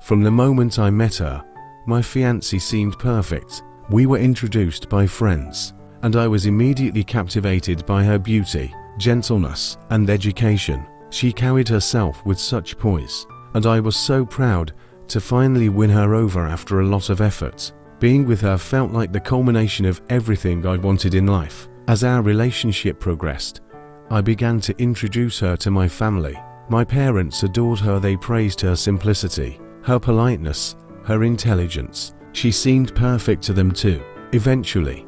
From the moment I met her, my fiancée seemed perfect. We were introduced by friends, and I was immediately captivated by her beauty, gentleness, and education. She carried herself with such poise, and I was so proud to finally win her over after a lot of effort. Being with her felt like the culmination of everything I wanted in life. As our relationship progressed, I began to introduce her to my family. My parents adored her. They praised her simplicity, her politeness, her intelligence. She seemed perfect to them too. Eventually,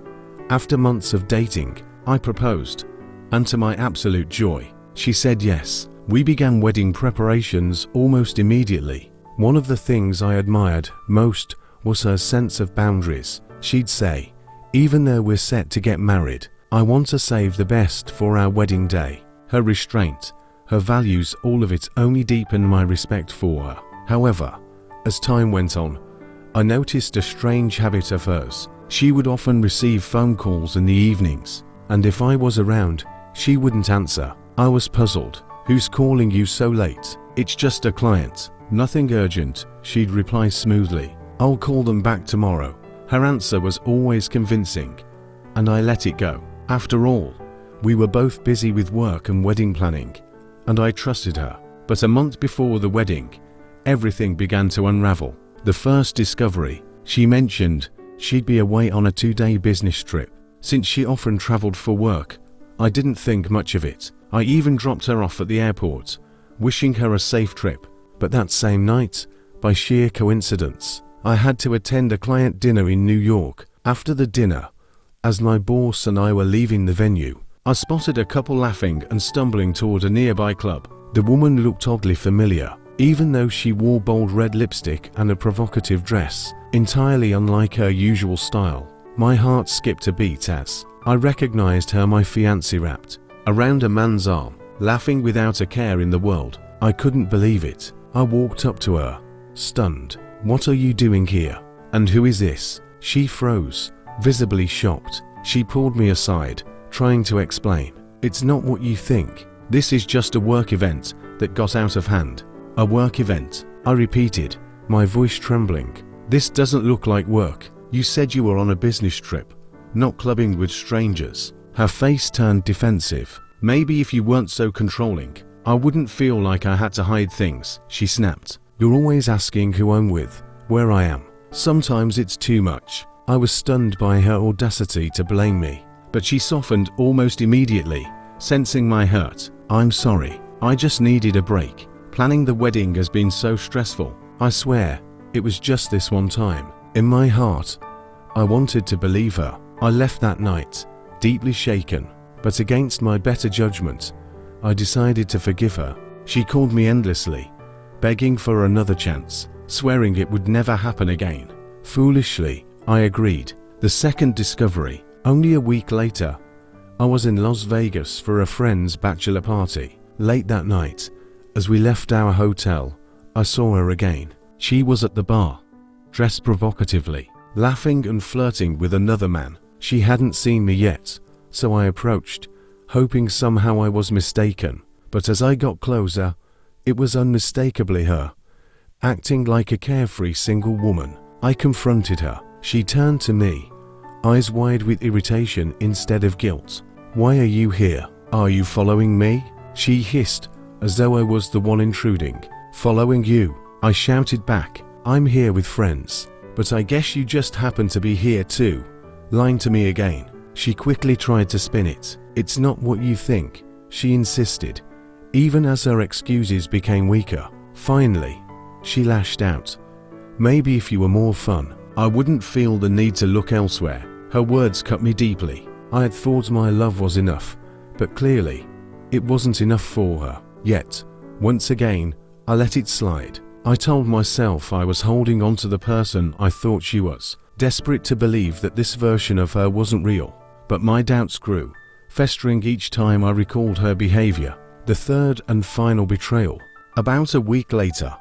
after months of dating, I proposed, and to my absolute joy, she said yes. We began wedding preparations almost immediately. One of the things I admired most was her sense of boundaries. She'd say, "Even though we're set to get married, I want to save the best for our wedding day." Her restraint, her values, all of it only deepened my respect for her. However, as time went on, I noticed a strange habit of hers. She would often receive phone calls in the evenings, and if I was around, she wouldn't answer. I was puzzled. "Who's calling you so late?" "It's just a client. Nothing urgent," she'd reply smoothly. "I'll call them back tomorrow." Her answer was always convincing, and I let it go. After all, we were both busy with work and wedding planning, and I trusted her. But a month before the wedding, everything began to unravel. The first discovery, she mentioned she'd be away on a 2-day business trip. Since she often traveled for work, I didn't think much of it. I even dropped her off at the airport, wishing her a safe trip. But that same night, by sheer coincidence, I had to attend a client dinner in New York. After the dinner, as my boss and I were leaving the venue, I spotted a couple laughing and stumbling toward a nearby club. The woman looked oddly familiar, even though she wore bold red lipstick and a provocative dress, entirely unlike her usual style. My heart skipped a beat as I recognized her, my fiancée, wrapped around a man's arm, laughing without a care in the world. I couldn't believe it. I walked up to her, stunned. "What are you doing here? And who is this?" She froze, visibly shocked. She pulled me aside, trying to explain. "It's not what you think. This is just a work event that got out of hand." "A work event?" I repeated, my voice trembling. "This doesn't look like work. You said you were on a business trip, not clubbing with strangers." Her face turned defensive. "Maybe if you weren't so controlling, I wouldn't feel like I had to hide things," she snapped. "You're always asking who I'm with, where I am. Sometimes it's too much." I was stunned by her audacity to blame me, but she softened almost immediately, sensing my hurt. "I'm sorry. I just needed a break. Planning the wedding has been so stressful. I swear, it was just this one time." In my heart, I wanted to believe her. I left that night, deeply shaken, but against my better judgment, I decided to forgive her. She called me endlessly, begging for another chance, swearing it would never happen again. Foolishly, I agreed. The second discovery, only a week later, I was in Las Vegas for a friend's bachelor party. Late that night, as we left our hotel, I saw her again. She was at the bar, dressed provocatively, laughing and flirting with another man. She hadn't seen me yet, so I approached, hoping somehow I was mistaken. But as I got closer, it was unmistakably her, acting like a carefree single woman. I confronted her. She turned to me, eyes wide with irritation instead of guilt. "Why are you here? Are you following me?" she hissed, as though I was the one intruding. "Following you?" I shouted back. "I'm here with friends, but I guess you just happen to be here too." Lying to me again. She quickly tried to spin it. "It's not what you think," she insisted, even as her excuses became weaker. Finally, she lashed out. "Maybe if you were more fun, I wouldn't feel the need to look elsewhere." Her words cut me deeply. I had thought my love was enough, but clearly, it wasn't enough for her. Yet, once again, I let it slide. I told myself I was holding on to the person I thought she was, desperate to believe that this version of her wasn't real. But my doubts grew, festering each time I recalled her behavior. The third and final betrayal. About a week later,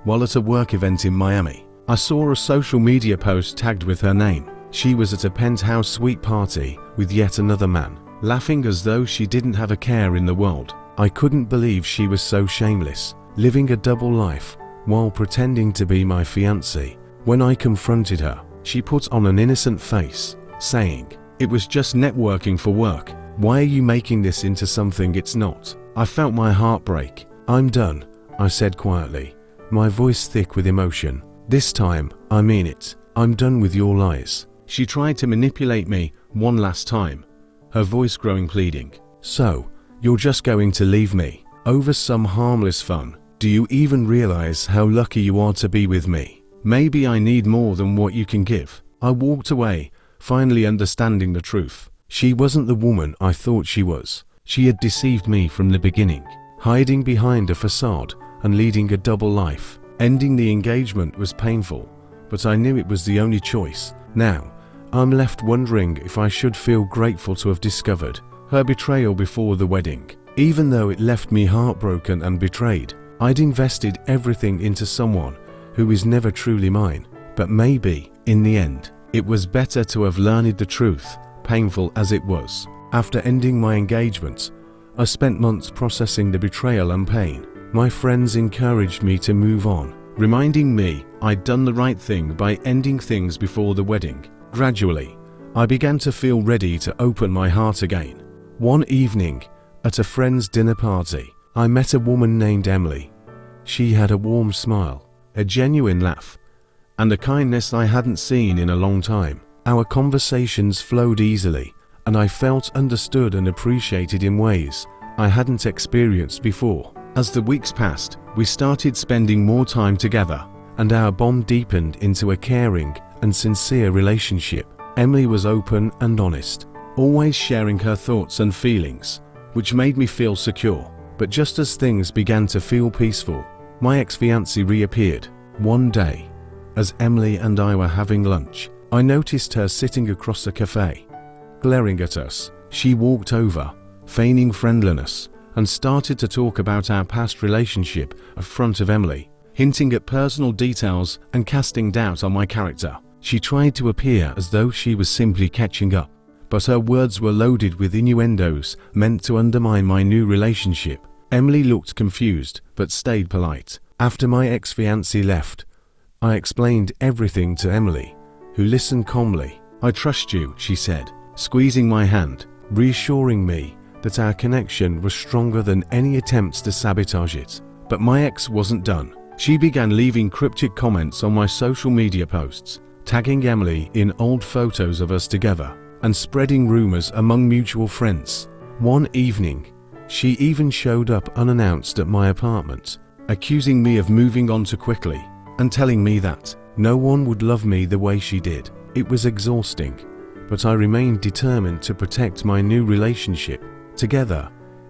while at a work event in Miami, I saw a social media post tagged with her name. She was at a penthouse suite party with yet another man, laughing as though she didn't have a care in the world. I couldn't believe she was so shameless, living a double life, while pretending to be my fiancée. When I confronted her, she put on an innocent face, saying, "It was just networking for work. Why are you making this into something it's not?" I felt my heart break. "I'm done," I said quietly, my voice thick with emotion. "This time, I mean it. I'm done with your lies." She tried to manipulate me one last time, her voice growing pleading. "So, you're just going to leave me over some harmless fun? Do you even realize how lucky you are to be with me? Maybe I need more than what you can give." I walked away, finally understanding the truth. She wasn't the woman I thought she was. She had deceived me from the beginning, hiding behind a facade and leading a double life. Ending the engagement was painful, but I knew it was the only choice. Now, I'm left wondering if I should feel grateful to have discovered her betrayal before the wedding. Even though it left me heartbroken and betrayed, I'd invested everything into someone who is never truly mine. But maybe, in the end, it was better to have learned the truth, painful as it was. After ending my engagement, I spent months processing the betrayal and pain. My friends encouraged me to move on, reminding me I'd done the right thing by ending things before the wedding. Gradually, I began to feel ready to open my heart again. One evening, at a friend's dinner party, I met a woman named Emily. She had a warm smile, a genuine laugh, and a kindness I hadn't seen in a long time. Our conversations flowed easily, and I felt understood and appreciated in ways I hadn't experienced before. As the weeks passed, we started spending more time together, and our bond deepened into a caring and sincere relationship. Emily was open and honest, always sharing her thoughts and feelings, which made me feel secure. But just as things began to feel peaceful, my ex-fiancée reappeared. One day, as Emily and I were having lunch, I noticed her sitting across the cafe, glaring at us. She walked over, feigning friendliness, and started to talk about our past relationship in front of Emily, hinting at personal details and casting doubt on my character. She tried to appear as though she was simply catching up, but her words were loaded with innuendos meant to undermine my new relationship. Emily looked confused, but stayed polite. After my ex-fiancée left, I explained everything to Emily, who listened calmly. "I trust you," she said, squeezing my hand, reassuring me that our connection was stronger than any attempts to sabotage it. But my ex wasn't done. She began leaving cryptic comments on my social media posts, tagging Emily in old photos of us together, and spreading rumors among mutual friends. One evening, she even showed up unannounced at my apartment, accusing me of moving on too quickly, and telling me that no one would love me the way she did. It was exhausting, but I remained determined to protect my new relationship. Together,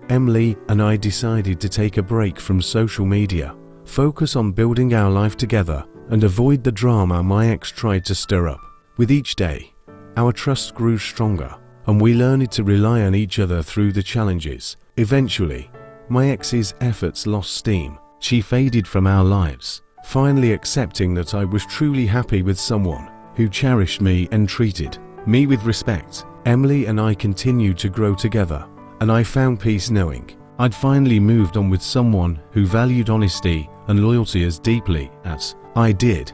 Emily and I decided to take a break from social media, focus on building our life together, and avoid the drama my ex tried to stir up. With each day, our trust grew stronger, and we learned to rely on each other through the challenges. Eventually, my ex's efforts lost steam. She faded from our lives, finally accepting that I was truly happy with someone who cherished me and treated me with respect. Emily and I continued to grow together, and I found peace knowing I'd finally moved on with someone who valued honesty and loyalty as deeply as I did.